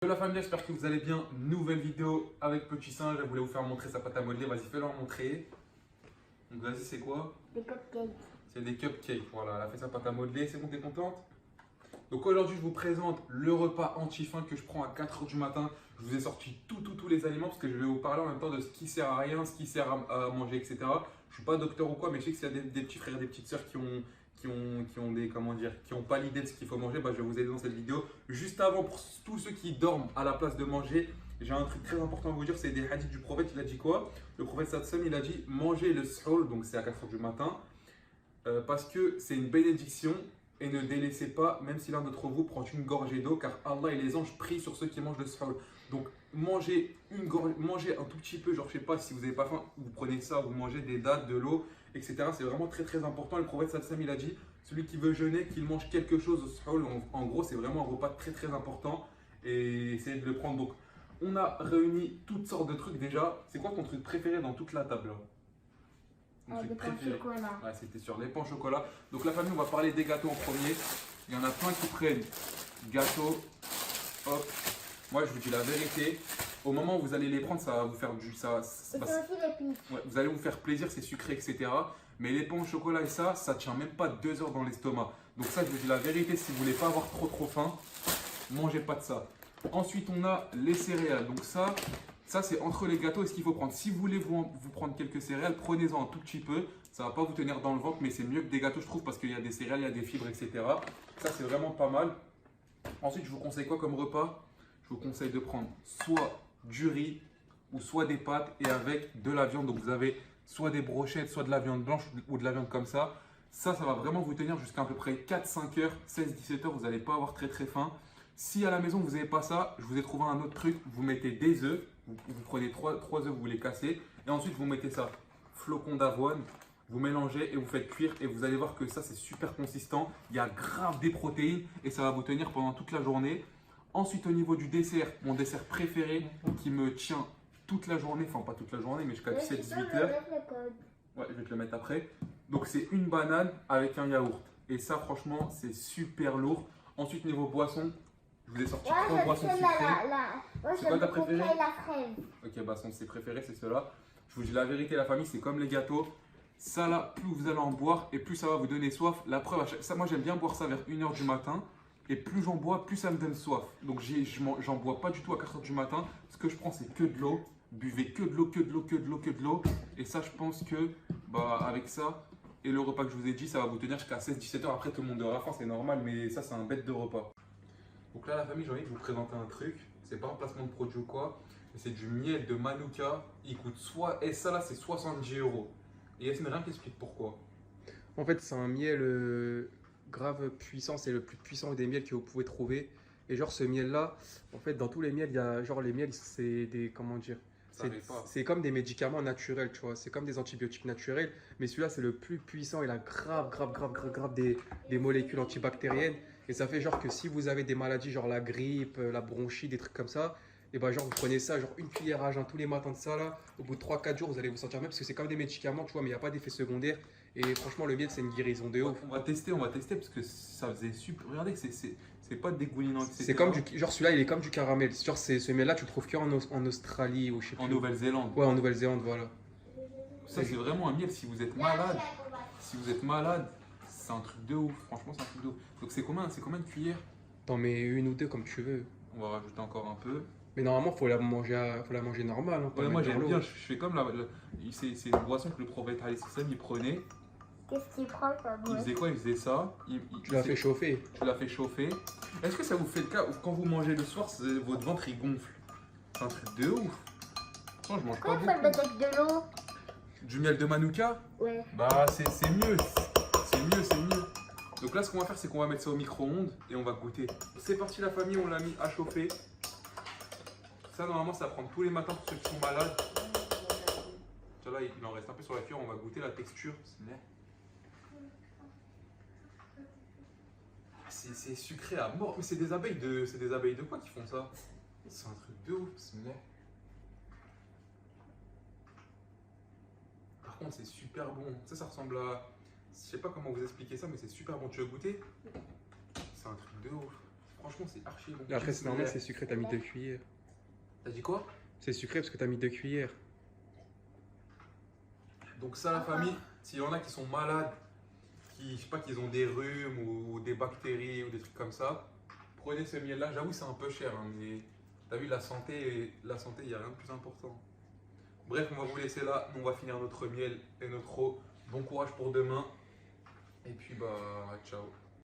Hello la famille, j'espère que vous allez bien. Nouvelle vidéo avec Petit Singe. Je voulais vous faire montrer sa pâte à modeler. Vas-y, fais-leur montrer. Donc vas-y, c'est quoi? Des cupcakes. C'est des cupcakes. Voilà, elle a fait sa pâte à modeler. C'est bon, t'es contente? Donc aujourd'hui, je vous présente le repas anti-faim que je prends à 4 h du matin. Je vous ai sorti tous les aliments parce que je vais vous parler en même temps de ce qui sert à rien, ce qui sert à manger, etc. Je ne suis pas docteur ou quoi, mais je sais que s'il y a des petits frères et des petites sœurs qui ont des, comment dire, qui n'ont pas l'idée de ce qu'il faut manger, bah, je vais vous aider dans cette vidéo. Juste avant, pour tous ceux qui dorment à la place de manger, j'ai un truc très important à vous dire, c'est des hadiths du prophète. Il a dit quoi? Le prophète Satsam, il a dit mangez le suhoor, donc c'est à 4 h du matin, parce que c'est une bénédiction. Et ne délaissez pas, même si l'un d'entre vous prend une gorgée d'eau, car Allah et les anges prient sur ceux qui mangent le suhoor. Donc mangez mangez un tout petit peu, genre je sais pas, si vous n'avez pas faim, vous prenez ça, vous mangez des dattes, de l'eau, etc. C'est vraiment très important. Le prophète Sallam il a dit, celui qui veut jeûner, qu'il mange quelque chose au suhoor. En gros, c'est vraiment un repas très important et essayez de le prendre. Donc on a réuni toutes sortes de trucs déjà. C'est quoi ton truc préféré dans toute la table là? Des pains au chocolat. Ouais, c'était sur les pains au chocolat. Donc la famille, on va parler des gâteaux en premier. Il y en a plein qui prennent gâteau. Hop. Moi, je vous dis la vérité. Au moment où vous allez les prendre, ça va vous faire du... Et c'est aussi les pics. Ouais, vous allez vous faire plaisir, c'est sucré, etc. Mais les pains au chocolat et ça tient même pas 2 heures dans l'estomac. Donc ça, je vous dis la vérité, si vous voulez pas avoir trop faim, mangez pas de ça. Ensuite, on a les céréales. Donc ça c'est entre les gâteaux et ce qu'il faut prendre. Si vous voulez vous prendre quelques céréales, prenez-en un tout petit peu. Ça ne va pas vous tenir dans le ventre, mais c'est mieux que des gâteaux, je trouve, parce qu'il y a des céréales, il y a des fibres, etc. Ça, c'est vraiment pas mal. Ensuite, je vous conseille quoi comme repas? Je vous conseille de prendre soit du riz ou soit des pâtes et avec de la viande. Donc, vous avez soit des brochettes, soit de la viande blanche ou de la viande comme ça. Ça va vraiment vous tenir jusqu'à peu près 4-5 heures, 16-17 heures. Vous n'allez pas avoir très faim. Si à la maison, vous n'avez pas ça, je vous ai trouvé un autre truc. Vous mettez des œufs. Vous prenez 3 œufs, vous les cassez. Et ensuite, vous mettez ça, flocons d'avoine. Vous mélangez et vous faites cuire. Et vous allez voir que ça, c'est super consistant. Il y a grave des protéines et ça va vous tenir pendant toute la journée. Ensuite, au niveau du dessert, mon dessert préféré qui me tient toute la journée. Enfin, pas toute la journée, mais jusqu'à 17-18 heures. Ouais, je vais te le mettre après. Donc, c'est une banane avec un yaourt. Et ça, franchement, c'est super lourd. Ensuite, niveau boisson, je vous ai sorti 3 boissons sucrées. C'est quoi ta préférée? La fraise. Ok, bah son c'est préféré, c'est cela. Je vous dis la vérité, la famille, c'est comme les gâteaux. Ça là, plus vous allez en boire et plus ça va vous donner soif. La preuve, ça, moi j'aime bien boire ça vers 1 h du matin. Et plus j'en bois, plus ça me donne soif. Donc j'en bois pas du tout à 4 h du matin. Ce que je prends, c'est que de l'eau. Buvez que de l'eau. Et ça, je pense que bah, avec ça et le repas que je vous ai dit, ça va vous tenir jusqu'à 16-17 heures. Après, tout le monde aura faim, c'est normal, mais ça, c'est un bête de repas. Donc là, la famille, j'ai envie de vous présenter un truc. C'est pas un placement de produit ou quoi, mais c'est du miel de Manuka. Il coûte et ça là, c'est 70 €. Et Yassine, rien qui explique pourquoi. En fait, c'est un miel grave puissant, c'est le plus puissant des miels que vous pouvez trouver. Et genre ce miel-là, en fait, dans tous les miels, il y a genre les miels, c'est des, comment dire, c'est comme des médicaments naturels, tu vois. C'est comme des antibiotiques naturels, mais celui-là, c'est le plus puissant. Il a grave des molécules antibactériennes. Et ça fait genre que si vous avez des maladies, genre la grippe, la bronchite, des trucs comme ça, et bah genre vous prenez ça, genre une cuillère à jeun tous les matins de ça là, au bout de 3-4 jours, vous allez vous sentir mieux parce que c'est comme des médicaments, tu vois, mais il n'y a pas d'effet secondaire. Et franchement, le miel, c'est une guérison de ouf. On va tester parce que ça faisait super. Regardez que c'est pas dégoulinant, etc. C'est comme du. Genre celui-là, il est comme du caramel. Genre, ce miel-là, tu le trouves qu'en Australie ou je sais plus. En Nouvelle-Zélande. Ouais, en Nouvelle-Zélande, voilà. Ça, c'est vraiment un miel. Si vous êtes malade, c'est un truc de ouf. Franchement, c'est un truc de ouf. Donc, c'est combien de cuillères? T'en mets une ou deux comme tu veux. On va rajouter encore un peu. Mais normalement, faut la manger normale. Hein, Ouais, moi j'aime bien, je fais comme c'est une boisson que le prophète il prenait. Qu'est-ce qu'il prend comme Il faisait quoi? Il faisait ça. Tu l'as fait chauffer. Tu l'as fait chauffer. Est-ce que ça vous fait le cas où quand vous mangez le soir, votre ventre il gonfle? C'est un truc de ouf. Franchement, je mange pas Pourquoi il faut le beaucoup. mettre avec de l'eau? Du miel de Manuka? Ouais. Bah c'est mieux. C'est mieux. Donc là, ce qu'on va faire, c'est qu'on va mettre ça au micro-ondes et on va goûter. C'est parti la famille, on l'a mis à chauffer. Ça, normalement, ça prend tous les matins pour ceux qui sont malades. Là, il en reste un peu sur la cuillère, on va goûter la texture. C'est sucré à mort. Mais c'est des abeilles de quoi qui font ça? C'est un truc de ouf. Par contre, c'est super bon. Ça ressemble à... Je sais pas comment vous expliquer ça, mais c'est super bon. Tu veux goûter? C'est un truc de ouf. Franchement, c'est archi bon. Et après, c'est normal, Similaire. c'est sucré, t'as mis 2 cuillères. T'as dit quoi? C'est sucré parce que t'as mis 2 cuillères. Donc ça, la famille, s'il y en a qui sont malades, qui, je sais pas, qu'ils ont des rhumes ou des bactéries ou des trucs comme ça, prenez ce miel-là. J'avoue, c'est un peu cher, hein, mais t'as vu, la santé, il n'y a rien de plus important. Bref, on va vous laisser là. Nous, on va finir notre miel et notre eau. Bon courage pour demain. Et puis, bah, ciao.